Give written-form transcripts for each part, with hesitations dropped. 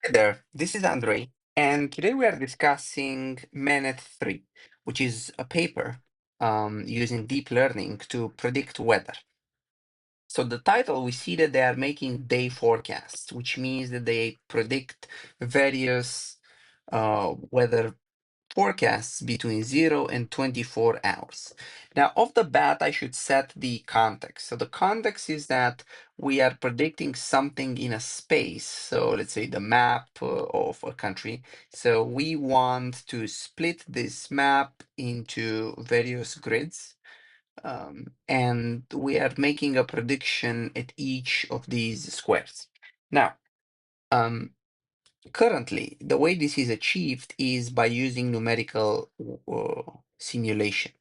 Hi there, this is Andre, and today we are discussing MeNet 3, which is a paper using deep learning to predict weather. So the title, we see that they are making day forecasts, which means that they predict various weather forecasts between 0 and 24 hours. Now, off the bat, I should set the context. So the context is that we are predicting something in a space. So let's say the map of a country. So we want to split this map into various grids. And we are making a prediction at each of these squares. Now, um, currently, the way this is achieved is by using numerical simulation.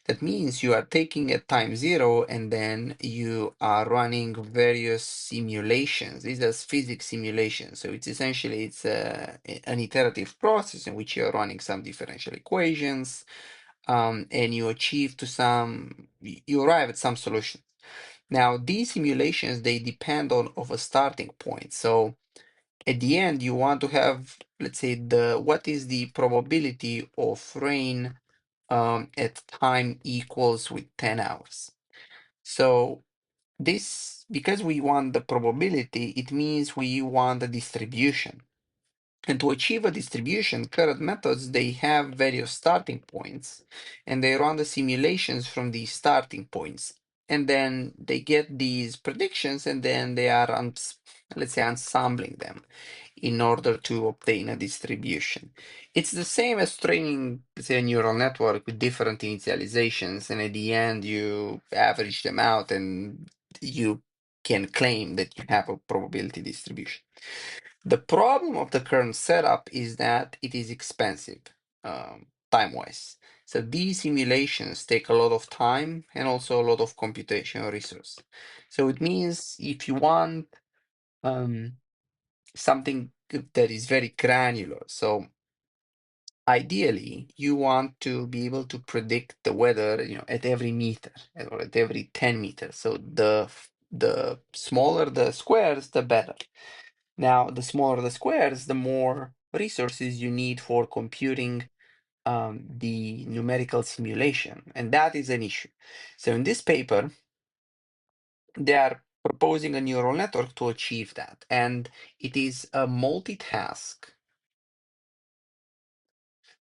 That means you are taking at time 0 and then you are running various simulations. These are physics simulations. So it's essentially an iterative process in which you're running some differential equations, and you arrive at some solution. Now, these simulations, they depend on of a starting point. So at the end, you want to have, let's say, what is the probability of rain at time equals with 10 hours. So this, because we want the probability, it means we want the distribution. And to achieve a distribution, current methods, they have various starting points, and they run the simulations from these starting points. And then they get these predictions, and then they are, let's say, ensembling them in order to obtain a distribution. It's the same as training, let's say, a neural network with different initializations, and at the end, you average them out, and you can claim that you have a probability distribution. The problem of the current setup is that it is expensive, time-wise. So these simulations take a lot of time and also a lot of computational resource. So it means if you want um, something that is very granular, so ideally you want to be able to predict the weather, at every meter or at every 10 meters. So the smaller the squares, the better. Now, the smaller the squares, the more resources you need for computing the numerical simulation, and that is an issue. So in this paper, they are proposing a neural network to achieve that, and it is a multitask,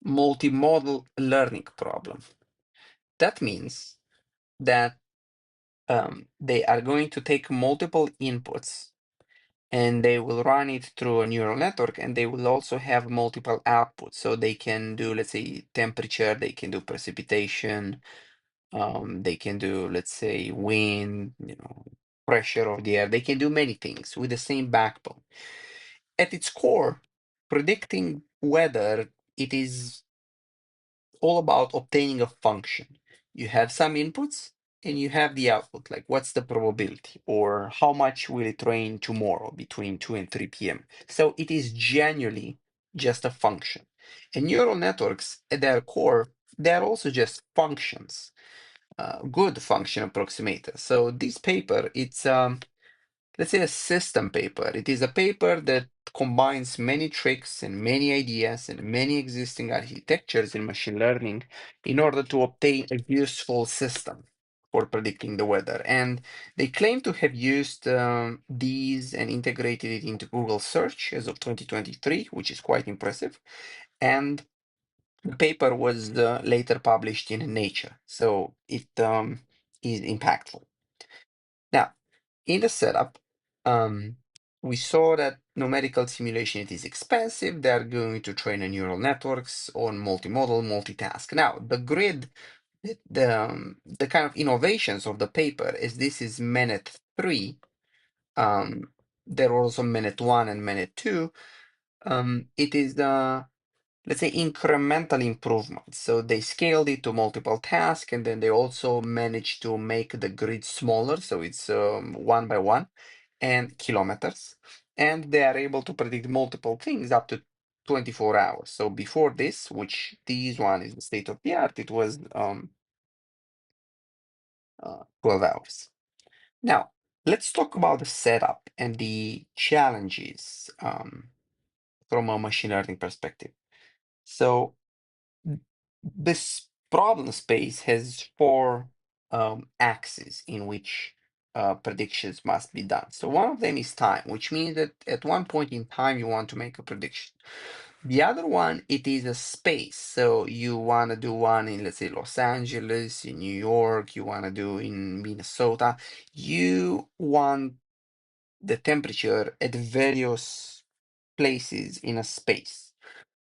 multi-modal learning problem. That means that they are going to take multiple inputs and they will run it through a neural network, and they will also have multiple outputs. So they can do, let's say, temperature, they can do precipitation, they can do, let's say, wind, pressure of the air. They can do many things with the same backbone. At its core, predicting weather, it is all about obtaining a function. You have some inputs and you have the output, like what's the probability or how much will it rain tomorrow between 2 and 3 p.m. So it is genuinely just a function. And neural networks at their core, they're also just functions, good function approximators. So this paper, it's let's say a system paper. It is a paper that combines many tricks and many ideas and many existing architectures in machine learning in order to obtain a useful system for predicting the weather. And they claim to have used these and integrated it into Google search as of 2023, which is quite impressive. And the paper was later published in Nature, so it is impactful. Now, in the setup, um, we saw that numerical simulation, it is expensive. They're going to train a neural networks on multimodal, multitask. Now, the grid, the kind of innovations of the paper is this is MeNet 3. There were also MeNet 1 and MeNet 2. It is the, let's say, incremental improvements. So they scaled it to multiple tasks, and then they also managed to make the grid smaller, so it's one by one, and kilometers. And they are able to predict multiple things up to 24 hours. So before this, which this one is the state of the art, it was 12 hours. Now, let's talk about the setup and the challenges from a machine learning perspective. So this problem space has four axes in which predictions must be done. So one of them is time, which means that at one point in time you want to make a prediction. The other one, it is a space. So you want to do one in, let's say, Los Angeles, in New York, you want to do in Minnesota. You want the temperature at various places in a space.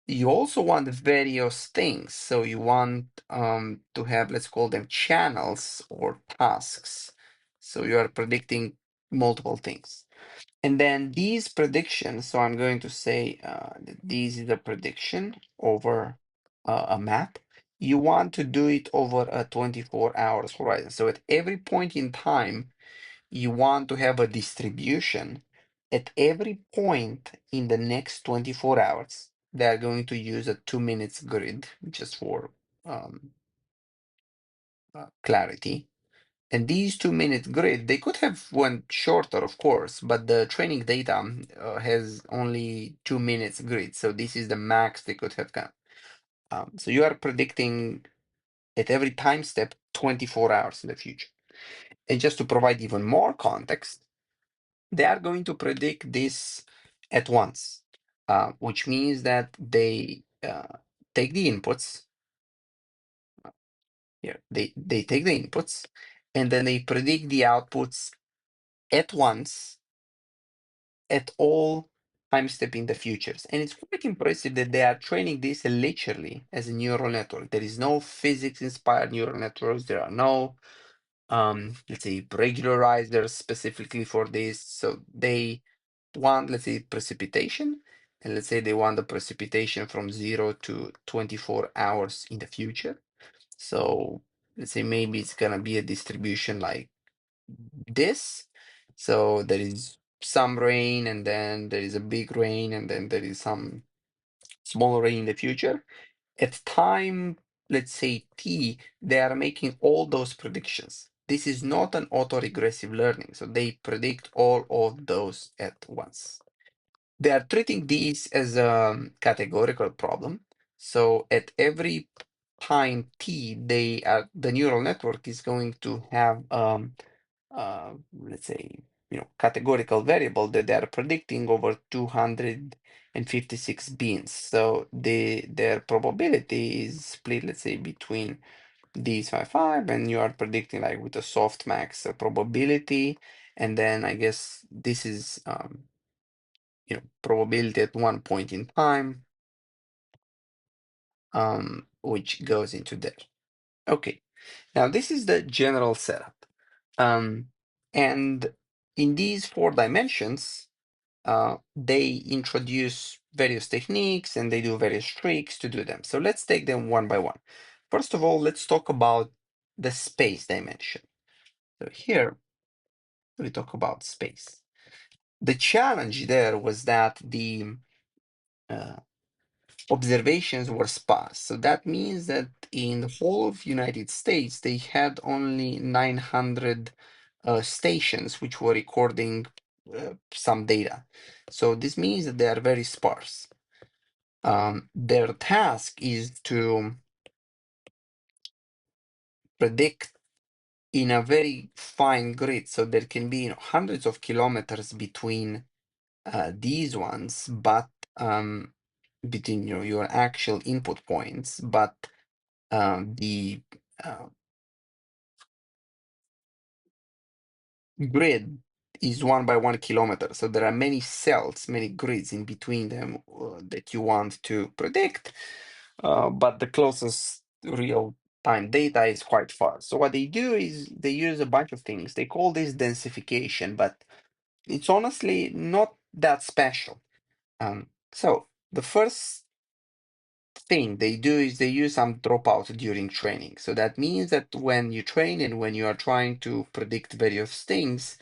You also want various things. So you want to have, let's call them channels or tasks. So you are predicting multiple things. And then these predictions, so I'm going to say that this is a prediction over a map. You want to do it over a 24 hours horizon. So at every point in time, you want to have a distribution at every point in the next 24 hours. They are going to use a 2 minutes grid just for um, clarity. And these 2 minute grid, they could have went shorter, of course, but the training data has only 2 minutes grid. So this is the max they could have gone. So you are predicting at every time step 24 hours in the future. And just to provide even more context, they are going to predict this at once, which means that they take the inputs. Here, they take the inputs and then they predict the outputs at once at all time step in the futures. And it's quite impressive that they are training this literally as a neural network. There is no physics inspired neural networks. There are no let's say regularizers specifically for this. So they want, let's say, precipitation, and let's say they want the precipitation from 0 to 24 hours in the future. So let's say maybe it's gonna be a distribution like this. So there is some rain, and then there is a big rain, and then there is some small rain in the future. At time, let's say t, they are making all those predictions. This is not an autoregressive learning, so they predict all of those at once. They are treating these as a categorical problem. So at every time t, the neural network is going to have let's say, categorical variable that they are predicting over 256 beans. So their probability is split, let's say, between these five, and you are predicting like with a softmax probability, and then I guess this is probability at one point in time, which goes into there. Okay, now this is the general setup. And in these four dimensions, they introduce various techniques and they do various tricks to do them. So let's take them one by one. First of all, let's talk about the space dimension. So here we talk about space. The challenge there was that the uh, observations were sparse. So that means that in the whole of United States, they had only 900 stations which were recording some data. So this means that they are very sparse. Their task is to predict in a very fine grid. So there can be hundreds of kilometers between these ones, but between your actual input points, but the uh, grid is 1 by 1 kilometer. So there are many cells, many grids in between them that you want to predict, but the closest real time data is quite far. So what they do is they use a bunch of things. They call this densification, but it's honestly not that special. So the first thing they do is they use some dropout during training. So that means that when you train and when you are trying to predict various things,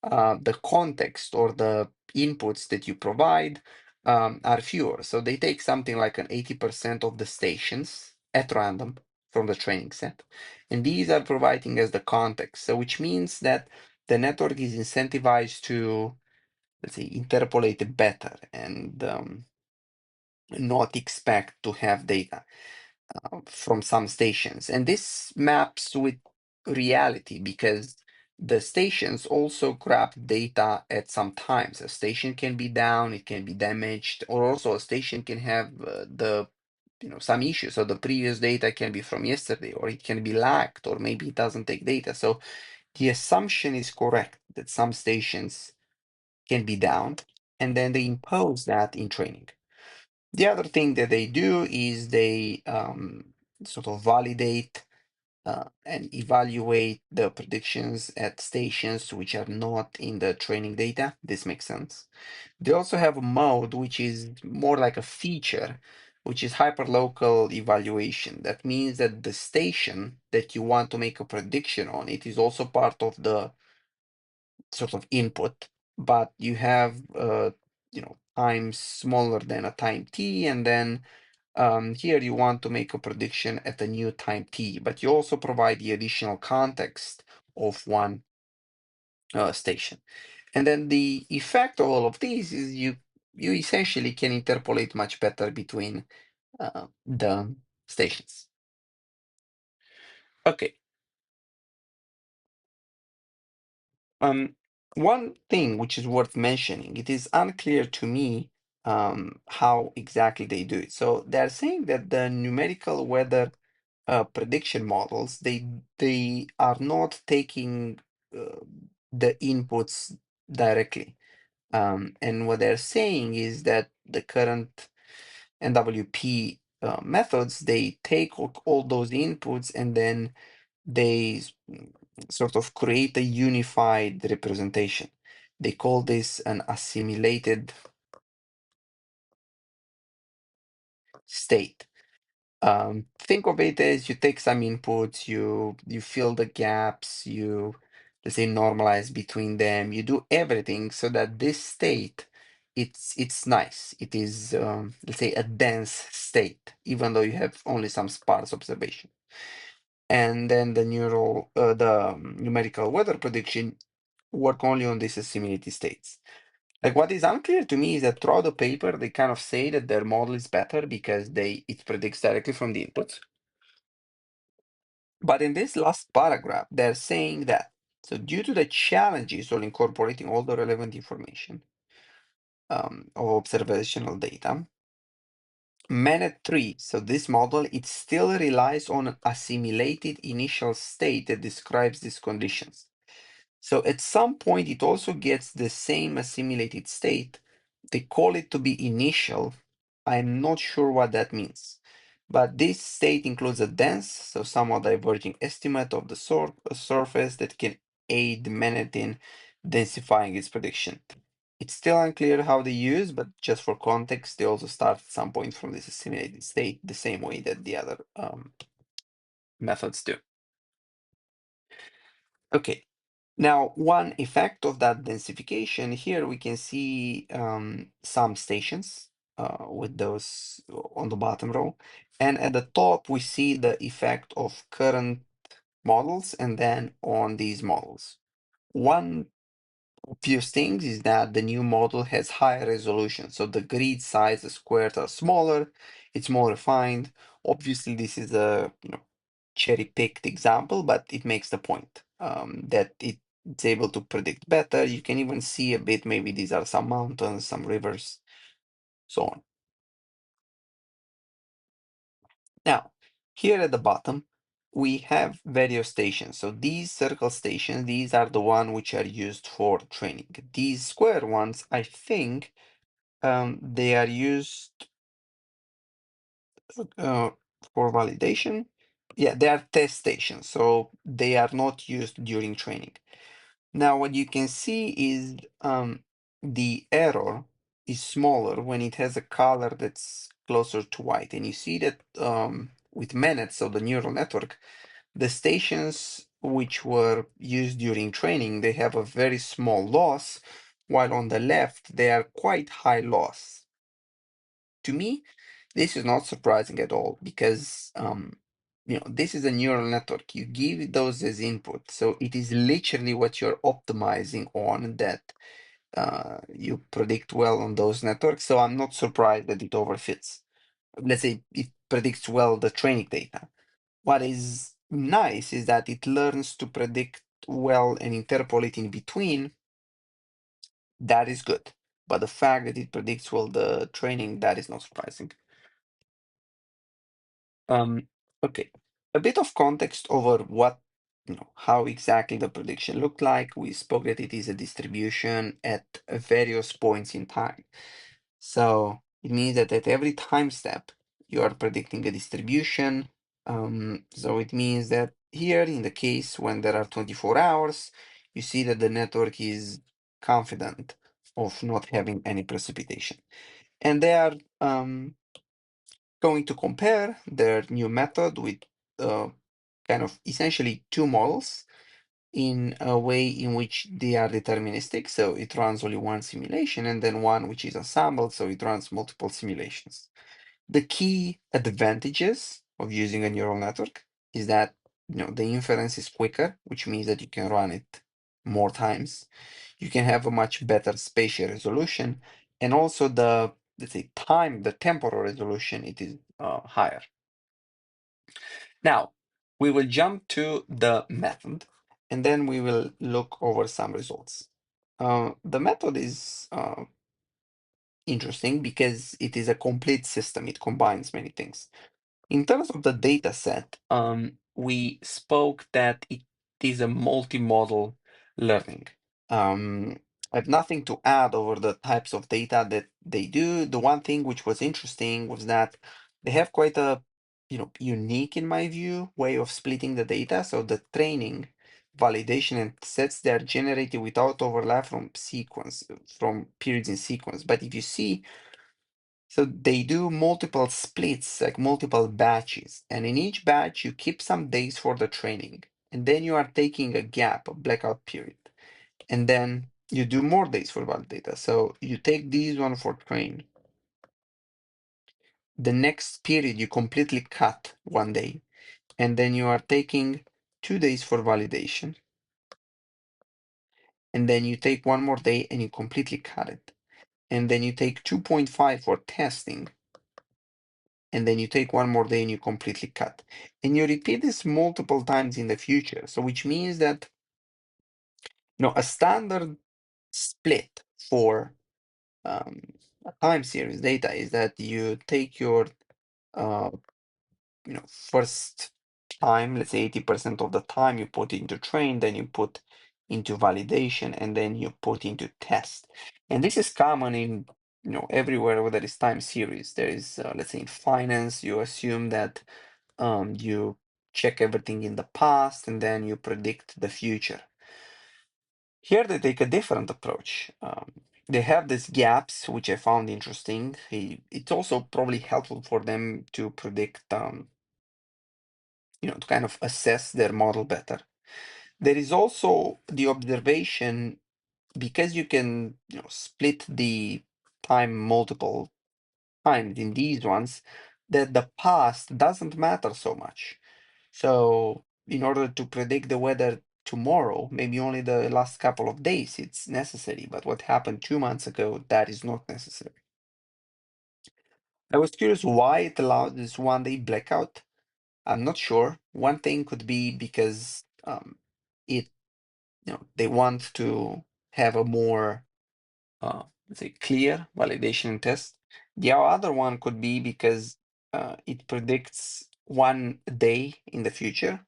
the context or the inputs that you provide are fewer. So they take something like an 80% of the stations at random from the training set. And these are providing as the context. So which means that the network is incentivized to, let's say, interpolate better. And not expect to have data from some stations. And this maps with reality because the stations also grab data at some times. A station can be down, it can be damaged, or also a station can have some issues. So the previous data can be from yesterday, or it can be lagged, or maybe it doesn't take data. So the assumption is correct that some stations can be down, and then they impose that in training. The other thing that they do is they sort of validate and evaluate the predictions at stations which are not in the training data. This makes sense. They also have a mode which is more like a feature, which is hyperlocal evaluation. That means that the station that you want to make a prediction on, it is also part of the sort of input, but you have time smaller than a time t, and then here you want to make a prediction at a new time t, but you also provide the additional context of one station. And then the effect of all of these is you essentially can interpolate much better between the stations. Okay. One thing which is worth mentioning, it is unclear to me how exactly they do it. So they're saying that the numerical weather prediction models, they are not taking uh, the inputs directly. And what they're saying is that the current NWP methods, they take all those inputs and then they sort of create a unified representation. They call this an assimilated state. Think of it as you take some inputs, you fill the gaps, you let's say normalize between them, you do everything so that this state it's nice. It is let's say a dense state, even though you have only some sparse observation. And then the numerical weather prediction work only on these assimilated states. Like what is unclear to me is that throughout the paper they kind of say that their model is better because it predicts directly from the inputs. But in this last paragraph, they're saying that so due to the challenges of incorporating all the relevant information of observational data, MeNet 3, so this model, it still relies on an assimilated initial state that describes these conditions. So at some point, it also gets the same assimilated state. They call it to be initial. I'm not sure what that means. But this state includes a dense, so somewhat diverging estimate of the surface that can aid MeNet in densifying its prediction. It's still unclear how they use, but just for context, they also start at some point from this assimilated state, the same way that the other methods do. Okay, now one effect of that densification here, we can see some stations with those on the bottom row. And at the top, we see the effect of current models and then on these models. One obvious thing is that the new model has higher resolution. So the grid size, the squares are smaller, it's more refined. Obviously, this is a cherry-picked example, but it makes the point that it's able to predict better. You can even see a bit, maybe these are some mountains, some rivers, so on. Now, here at the bottom, we have various stations. So these circle stations, these are the ones which are used for training. These square ones, I think, they are used uh, for validation. Yeah, they are test stations, so they are not used during training. Now, what you can see is the error is smaller when it has a color that's closer to white. And you see that with MeNet, so the neural network, the stations which were used during training, they have a very small loss, while on the left, they are quite high loss. To me, this is not surprising at all because this is a neural network. You give those as input, so it is literally what you're optimizing on that you predict well on those networks. So I'm not surprised that it overfits. Let's say it predicts well the training data. What is nice is that it learns to predict well and interpolate in between. That is good. But the fact that it predicts well the training, that is not surprising. Um, okay, a bit of context over what, how exactly the prediction looked like. We spoke that it is a distribution at various points in time. So it means that at every time step, you are predicting a distribution. So it means that here, in the case when there are 24 hours, you see that the network is confident of not having any precipitation. And they are going to compare their new method with kind of essentially two models in a way in which they are deterministic. So it runs only one simulation, and then one which is assembled, so it runs multiple simulations. The key advantages of using a neural network is that the inference is quicker, which means that you can run it more times. You can have a much better spatial resolution, and also the, let's say, the temporal resolution, it is higher. Now, we will jump to the method, and then we will look over some results. The method is interesting because it is a complete system. It combines many things. In terms of the data set, we spoke that it is a multi-modal learning. I have nothing to add over the types of data that they do. The one thing which was interesting was that they have quite a, unique, in my view, way of splitting the data. So the training, validation, and sets, they are generated without overlap from periods in sequence. But if you see, so they do multiple splits, like multiple batches, and in each batch you keep some days for the training, and then you are taking a gap, a blackout period, and then you do more days for valid data. So you take these one for train. The next period you completely cut 1 day, and then you are taking 2 days for validation, and then you take one more day and you completely cut it, and then you take 2.5 for testing, and then you take one more day and you completely cut. And you repeat this multiple times in the future. So which means that a standard split for a time series data is that you take your uh, first time, let's say 80% of the time you put into train, then you put into validation, and then you put into test. And this is common in everywhere where there is time series. There is let's say in finance, you assume that you check everything in the past and then you predict the future. Here they take a different approach. They have these gaps, which I found interesting. It's also probably helpful for them to predict, to kind of assess their model better. There is also the observation, because you can split the time multiple times in these ones, that the past doesn't matter so much. So in order to predict the weather tomorrow, maybe only the last couple of days it's necessary, but what happened 2 months ago, that is not necessary. I was curious why it allowed this 1 day blackout. I'm not sure. One thing could be because it, they want to have a more, let's say, clear validation test. The other one could be because it predicts 1 day in the future.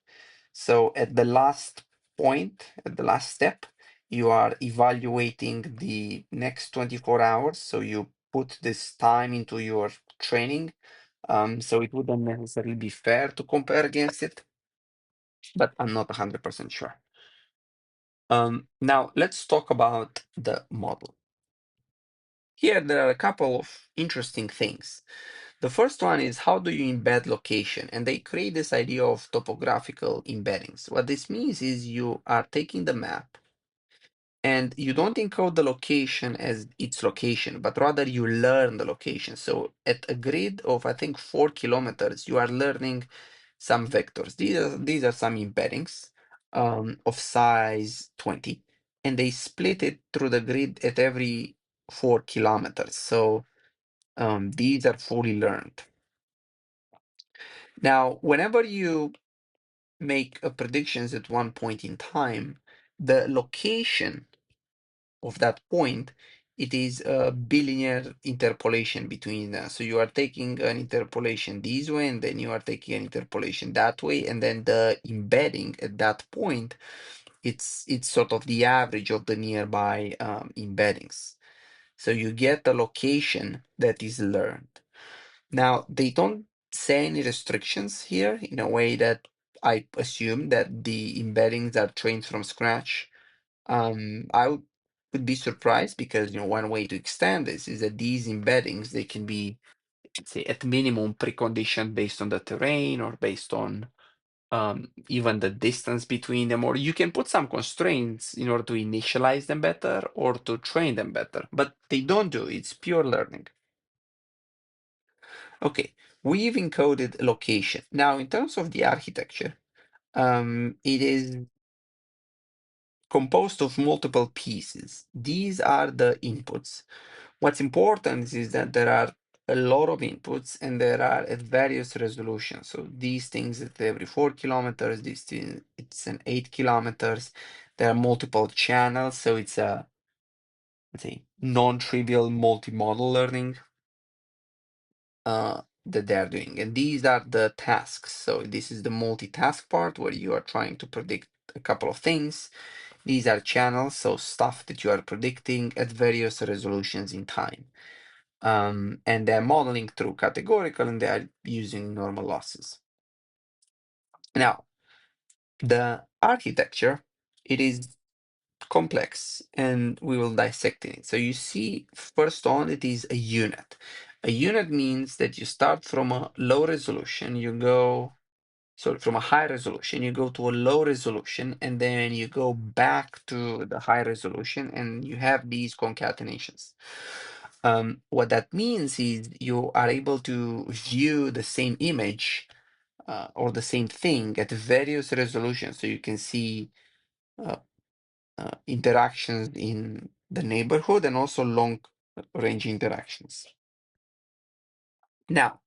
So at the last point, at the last step, you are evaluating the next 24 hours. So you put this time into your training. So it wouldn't necessarily be fair to compare against it, but I'm not 100% sure. Now let's talk about the model. Here there are a couple of interesting things. The first one is, how do you embed location? And they create this idea of topographical embeddings. What this means is you are taking the map and you don't encode the location as its location, but rather you learn the location. So at a grid of, I think, 4 kilometers, you are learning some vectors. These are some embeddings of size 20. and they split it through the grid at every 4 kilometers. So these are fully learned. Now, whenever you make a predictions at one point in time, the location of that point, it is a bilinear interpolation between them. So you are taking an interpolation this way, and then you are taking an interpolation that way, and then the embedding at that point, it's sort of the average of the nearby embeddings. So you get a location that is learned. Now, they don't say any restrictions here in a way that I assume that the embeddings are trained from scratch. I would be surprised because one way to extend this is that these embeddings, they can be, say, at minimum preconditioned based on the terrain or based on even the distance between them, or you can put some constraints in order to initialize them better or to train them better, but they don't do it. It's pure learning. Okay, we've encoded location. Now, in terms of the architecture, it is composed of multiple pieces. These are the inputs. What's important is that there are a lot of inputs and there are at various resolutions. So these things at every 4 kilometers, this thing, it's an 8 kilometers. There are multiple channels, so it's a, let's say, non-trivial multi-modal learning that they are doing. And these are the tasks. So this is the multitask part where you are trying to predict a couple of things. These are channels, so stuff that you are predicting at various resolutions in time. And they're modeling through categorical and they are using normal losses. Now, the architecture, it is complex and we will dissect it. So you see, first on, it is a unit. A unit means that you start from a low resolution, you go, so from a high resolution, you go to a low resolution, and then you go back to the high resolution, and you have these concatenations. What that means is you are able to view the same image or the same thing at various resolutions. So you can see uh, interactions in the neighborhood and also long range interactions. Now,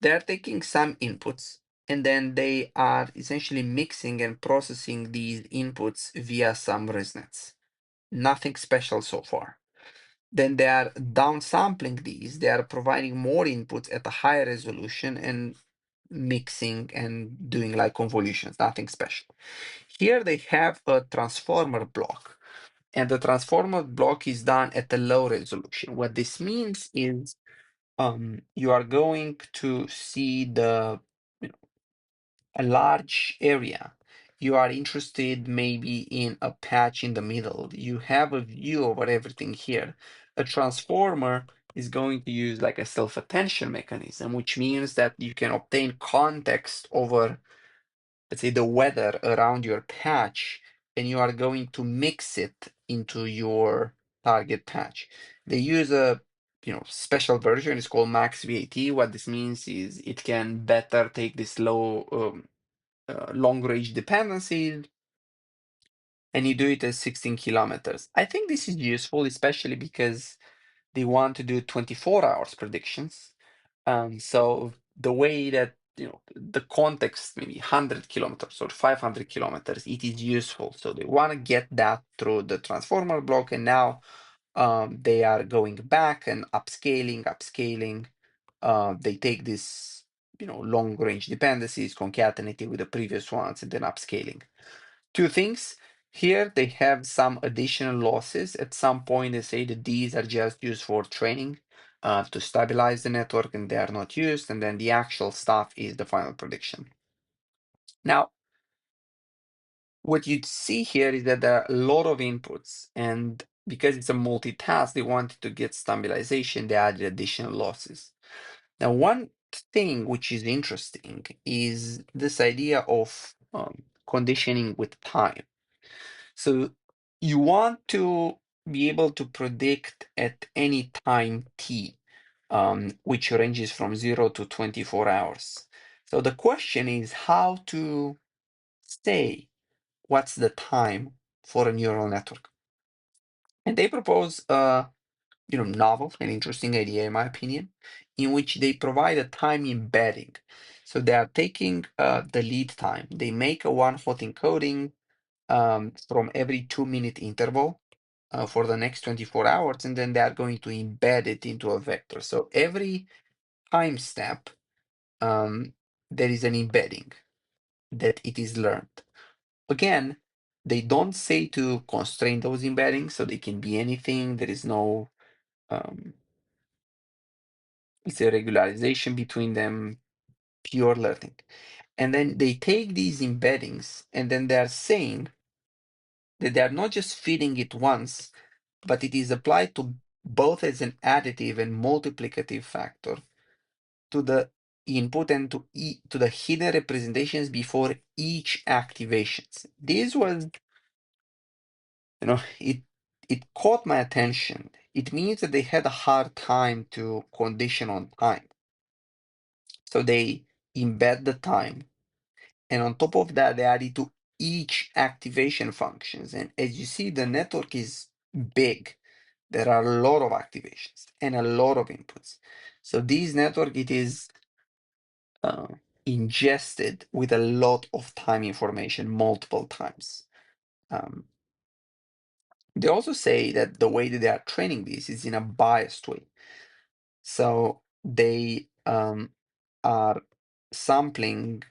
they're taking some inputs and then they are essentially mixing and processing these inputs via some ResNets. Nothing special so far. Then they are downsampling these. They are providing more inputs at a higher resolution and mixing and doing like convolutions, nothing special. Here they have a transformer block, and the transformer block is done at a low resolution. What this means is you are going to see the a large area. You are interested maybe in a patch in the middle. You have a view over everything here. A transformer is going to use like a self-attention mechanism, which means that you can obtain context over, let's say, the weather around your patch, and you are going to mix it into your target patch. They use a special version. It's called max VAT. What this means is it can better take this low long range dependencies, and you do it at 16 kilometers. I think this is useful, especially because they want to do 24 hours predictions. So the way that the context, maybe 100 kilometers or 500 kilometers, it is useful. So they want to get that through the transformer block, and now they are going back and upscaling. They take this, long range dependencies, concatenate it with the previous ones, and then upscaling. Two things. Here they have some additional losses. At some point, they say that these are just used for training to stabilize the network, and they are not used. And then the actual stuff is the final prediction. Now, what you see here is that there are a lot of inputs, and because it's a multitask, they wanted to get stabilization. They added additional losses. Now, one thing which is interesting is this idea of conditioning with time. So you want to be able to predict at any time t, which ranges from 0 to 24 hours. So the question is how to say what's the time for a neural network. And they propose a novel and interesting idea, in my opinion, in which they provide a time embedding. So they are taking the lead time. They make a one-hot encoding from every 2-minute interval for the next 24 hours, and then they are going to embed it into a vector. So every time step, there is an embedding that it is learned. Again, they don't say to constrain those embeddings, so they can be anything. There is no it's a regularization between them, pure learning. And then they take these embeddings and then they are saying that they are not just feeding it once, but it is applied to both as an additive and multiplicative factor to the input and to the hidden representations before each activations. This was, it caught my attention. It means that they had a hard time to condition on time. So they embed the time. And on top of that, they added to each activation functions. And as you see, the network is big. There are a lot of activations and a lot of inputs. So this network, it is uh, ingested with a lot of time information multiple times. They also say that the way that they are training this is in a biased way. So they are sampling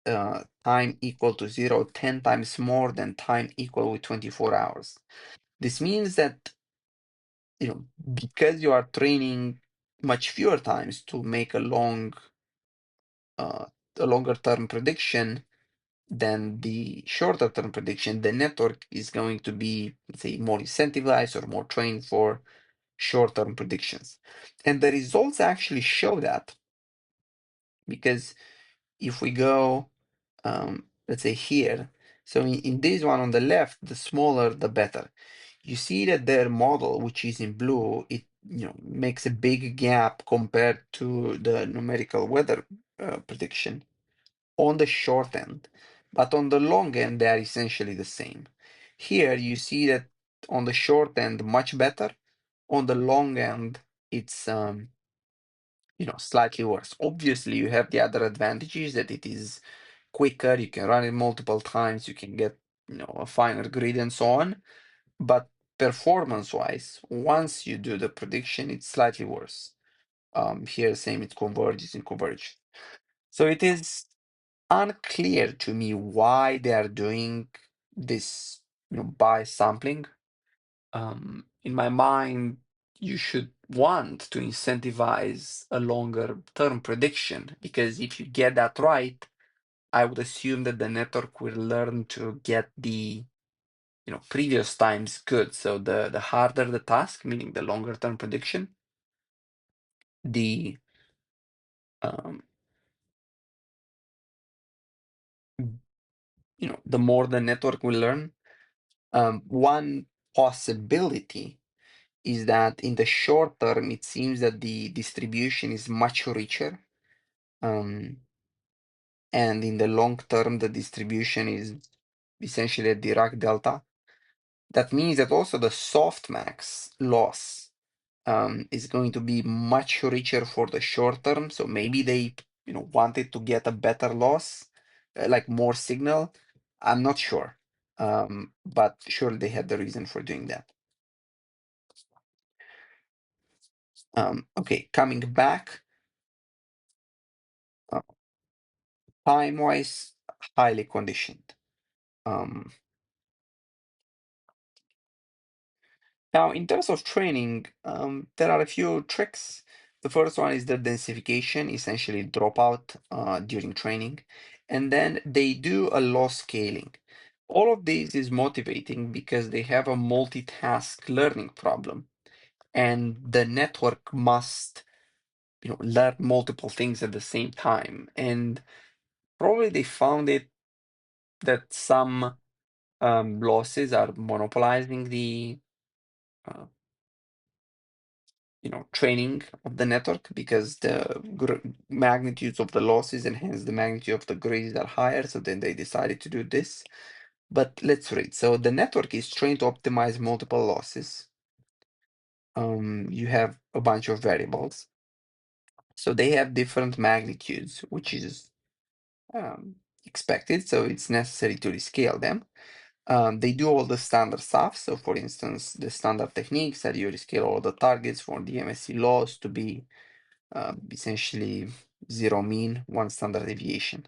time equal to 0 10 times more than time equal with 24 hours. This means that, because you are training much fewer times to make uh, a longer term prediction than the shorter term prediction, the network is going to be, let's say, more incentivized or more trained for short term predictions. And the results actually show that, because if we go, let's say here, so in this one on the left, the smaller the better. You see that their model, which is in blue, it makes a big gap compared to the numerical weather prediction on the short end, but on the long end they are essentially the same. Here you see that on the short end much better, on the long end it's slightly worse. Obviously, you have the other advantages that it is quicker, you can run it multiple times, you can get a finer grid and so on. But performance-wise, once you do the prediction, it's slightly worse. Here, same, it converges in converge. So it is unclear to me why they are doing this, by sampling. In my mind, you should want to incentivize a longer term prediction, because if you get that right, I would assume that the network will learn to get the previous times good. So the harder the task, meaning the longer term prediction, the um, the more the network will learn. One possibility is that in the short term, it seems that the distribution is much richer. Um, and in the long term, the distribution is essentially a Dirac delta. That means that also the softmax loss is going to be much richer for the short term. So maybe they wanted to get a better loss, like more signal. I'm not sure, but sure they had the reason for doing that. Okay, coming back, uh, time-wise, highly conditioned. Um, Now, in terms of training, there are a few tricks. The first one is the densification, essentially dropout during training. And then they do a loss scaling. All of these is motivating because they have a multitask learning problem. And the network must, learn multiple things at the same time. And probably they found it that some losses are monopolizing the uh, training of the network, because the magnitudes of the losses and hence the magnitude of the grids are higher. So then they decided to do this. But let's read. So the network is trained to optimize multiple losses. You have a bunch of variables. So they have different magnitudes, which is expected. So it's necessary to rescale them. They do all the standard stuff. So for instance, the standard techniques that you rescale all the targets for the MSE loss to be essentially zero mean, one standard deviation.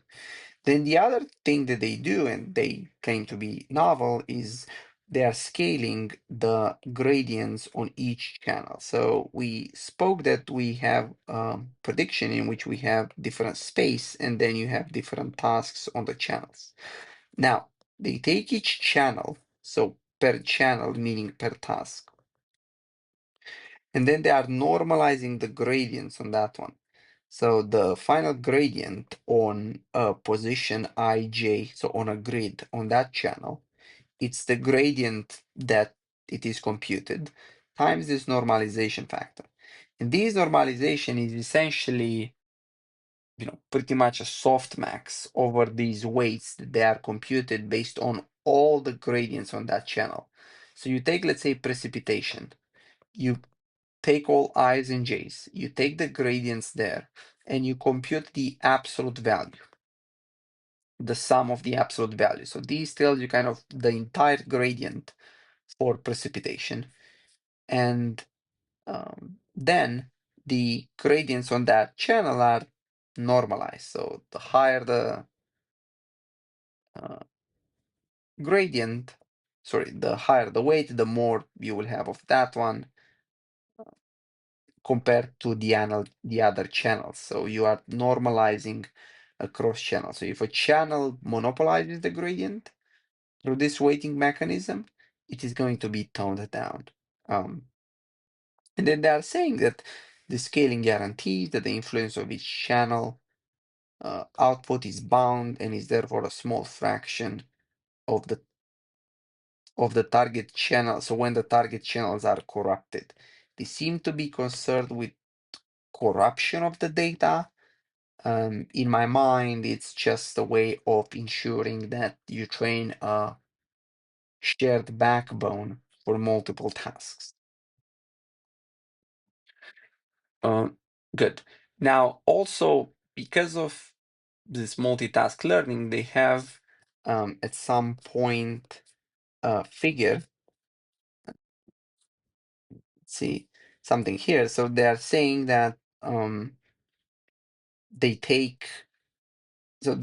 Then the other thing that they do, and they claim to be novel, is they are scaling the gradients on each channel. So we spoke that we have prediction in which we have different space, and then you have different tasks on the channels. Now, they take each channel, so per channel, meaning per task, and then they are normalizing the gradients on that one. So the final gradient on a position ij, so on a grid on that channel, it's the gradient that it is computed times this normalization factor. And this normalization is essentially, pretty much a softmax over these weights that they are computed based on all the gradients on that channel. So you take, let's say, precipitation. You take all i's and j's, you take the gradients there, and you compute the absolute value, the sum of the absolute value. So these tells you kind of the entire gradient for precipitation. And then the gradients on that channel are normalized. So the higher the the higher the weight, the more you will have of that one compared to the other channels. So you are normalizing across channels. So if a channel monopolizes the gradient through this weighting mechanism, it is going to be toned down. And then they are saying that the scaling guarantees that the influence of each channel output is bound and is therefore a small fraction of the target channel. So when the target channels are corrupted, they seem to be concerned with corruption of the data. In my mind, it's just a way of ensuring that you train a shared backbone for multiple tasks. Good. Now, also, because of this multitask learning, they have at some point figure, see something here. So they are saying that they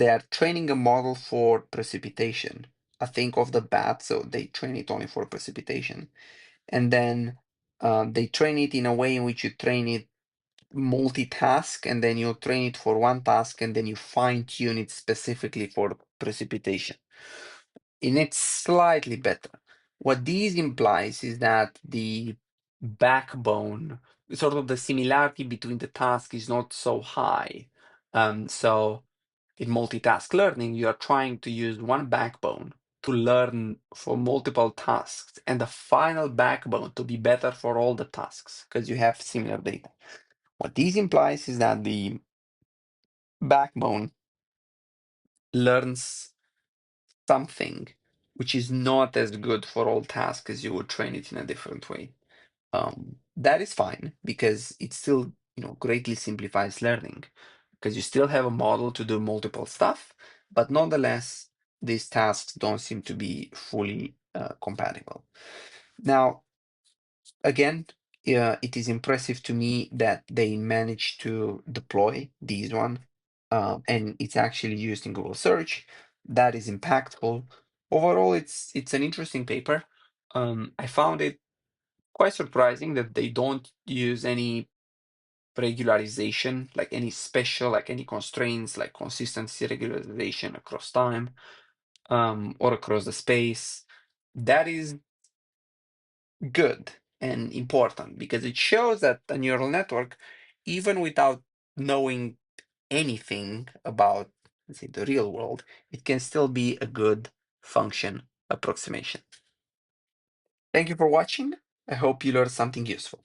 are training a model for precipitation. I think of the bat, so they train it only for precipitation. And then they train it in a way in which you train it multitask, and then you train it for one task, and then you fine tune it specifically for precipitation. And it's slightly better. What this implies is that the backbone, sort of the similarity between the tasks is not so high. So in multitask learning, you are trying to use one backbone to learn for multiple tasks, and the final backbone to be better for all the tasks because you have similar data. What this implies is that the backbone learns something which is not as good for all tasks as you would train it in a different way. That is fine because it still, greatly simplifies learning because you still have a model to do multiple stuff, but nonetheless, these tasks don't seem to be fully compatible. Now, again, it is impressive to me that they managed to deploy these one, and it's actually used in Google search. That is impactful. Overall, it's an interesting paper. I found it quite surprising that they don't use any regularization, like any special, like any constraints, like consistency regularization across time, or across the space. That is good and important because it shows that a neural network, even without knowing anything about, let's say, the real world, it can still be a good function approximation. Thank you for watching. I hope you learned something useful.